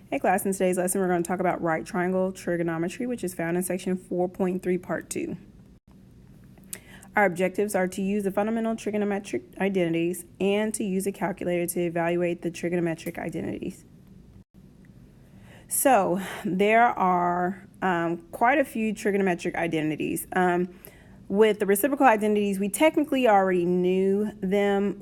Hey class, in today's lesson we're going to talk about right triangle trigonometry, which is found in section 4.3 part 2. Our objectives are to use the fundamental trigonometric identities and to use a calculator to evaluate the trigonometric identities. So there are quite a few trigonometric identities. With the reciprocal identities, we technically already knew them.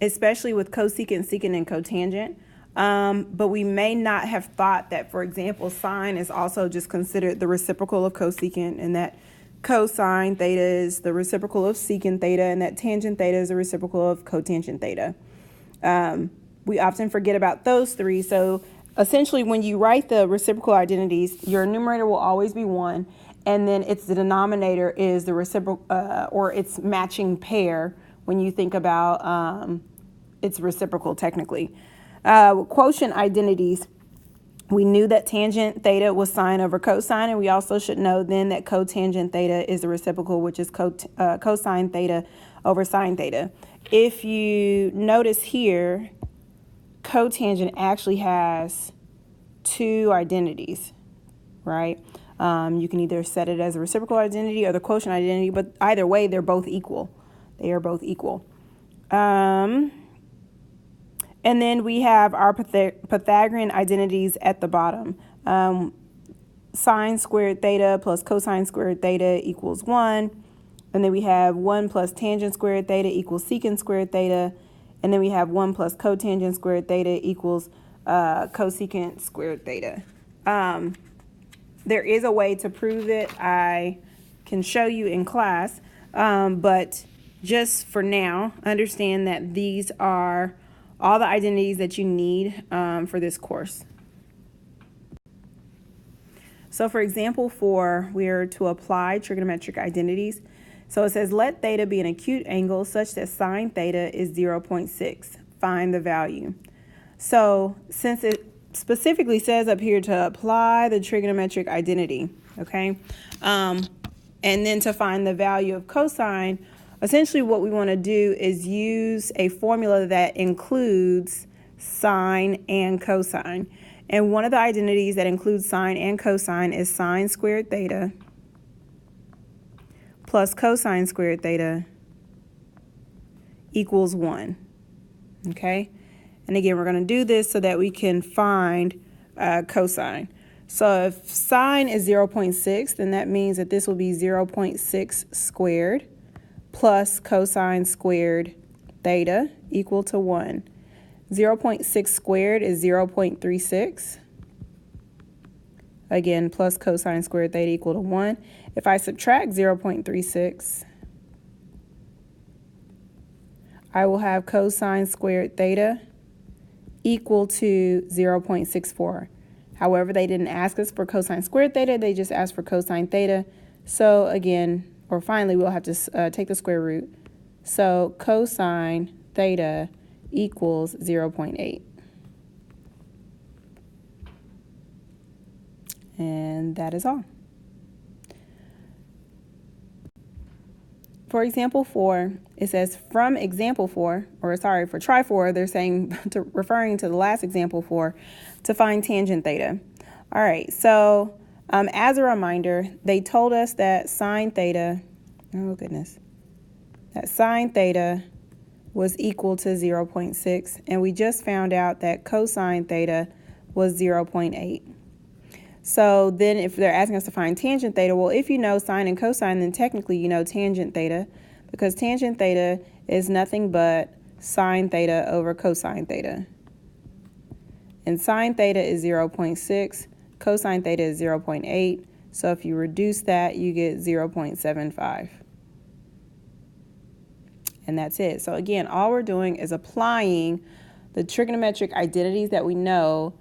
Especially with cosecant, secant, and cotangent. But we may not have thought that, for example, sine is also just considered the reciprocal of cosecant, and that cosine theta is the reciprocal of secant theta, and that tangent theta is the reciprocal of cotangent theta. We often forget about those three. So essentially, when you write the reciprocal identities, your numerator will always be 1, and then its denominator is the reciprocal or its matching pair when you think about its reciprocal technically. Quotient identities, we knew that tangent theta was sine over cosine, and we also should know then that cotangent theta is the reciprocal, which is cosine theta over sine theta. If you notice here, cotangent actually has two identities, right? You can either set it as a reciprocal identity or the quotient identity, but either way, they're both equal. They are both equal. And then we have our Pythagorean identities at the bottom. Sine squared theta plus cosine squared theta equals 1. And then we have 1 plus tangent squared theta equals secant squared theta. And then we have 1 plus cotangent squared theta equals cosecant squared theta. There is a way to prove it. I can show you in class. But just for now, understand that these are all the identities that you need for this course. So for example 4, we are to apply trigonometric identities. So it says, let theta be an acute angle such that sine theta is 0.6. Find the value. So since it specifically says up here to apply the trigonometric identity, okay, and then to find the value of cosine, essentially what we want to do is use a formula that includes sine and cosine. And one of the identities that includes sine and cosine is sine squared theta plus cosine squared theta equals 1. Okay? And again, we're going to do this so that we can find cosine. So if sine is 0.6, then that means that this will be 0.6 squared plus cosine squared theta equal to 1. 0.6 squared is 0.36. Again, plus cosine squared theta equal to 1. If I subtract 0.36, I will have cosine squared theta equal to 0.64. However, they didn't ask us for cosine squared theta, they just asked for cosine theta. So again, or finally, we'll have to take the square root. So cosine theta equals 0.8. And that is all. For example 4, it says from example 4, or sorry, for try 4, they're saying, referring to the last example 4, to find tangent theta. All right, so as a reminder, they told us that sine theta, that sine theta was equal to 0.6, and we just found out that cosine theta was 0.8. So then if they're asking us to find tangent theta, well, if you know sine and cosine, then technically you know tangent theta, because tangent theta is nothing but sine theta over cosine theta. And sine theta is 0.6, cosine theta is 0.8, so if you reduce that, you get 0.75. And that's it. So again, all we're doing is applying the trigonometric identities that we know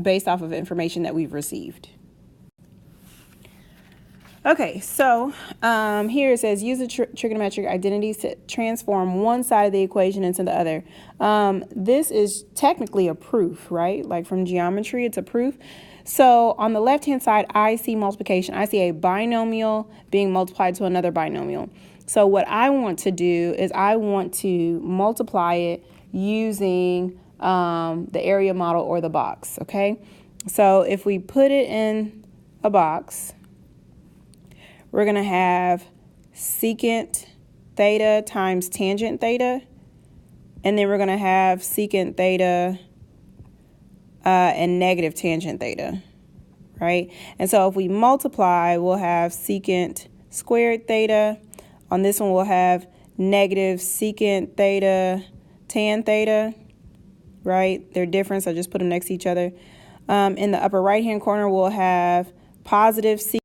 based off of information that we've received. Okay, so here it says use the trigonometric identities to transform one side of the equation into the other. This is technically a proof, right? Like from geometry, it's a proof. So on the left-hand side, I see multiplication. I see a binomial being multiplied to another binomial. So what I want to do is I want to multiply it using the area model or the box, okay? So if we put it in a box, we're going to have secant theta times tangent theta, and then we're going to have secant theta and negative tangent theta, right? And so if we multiply, we'll have secant squared theta. On this one, we'll have negative secant theta tan theta, right? They're different, so just put them next to each other. In the upper right-hand corner, we'll have positive secant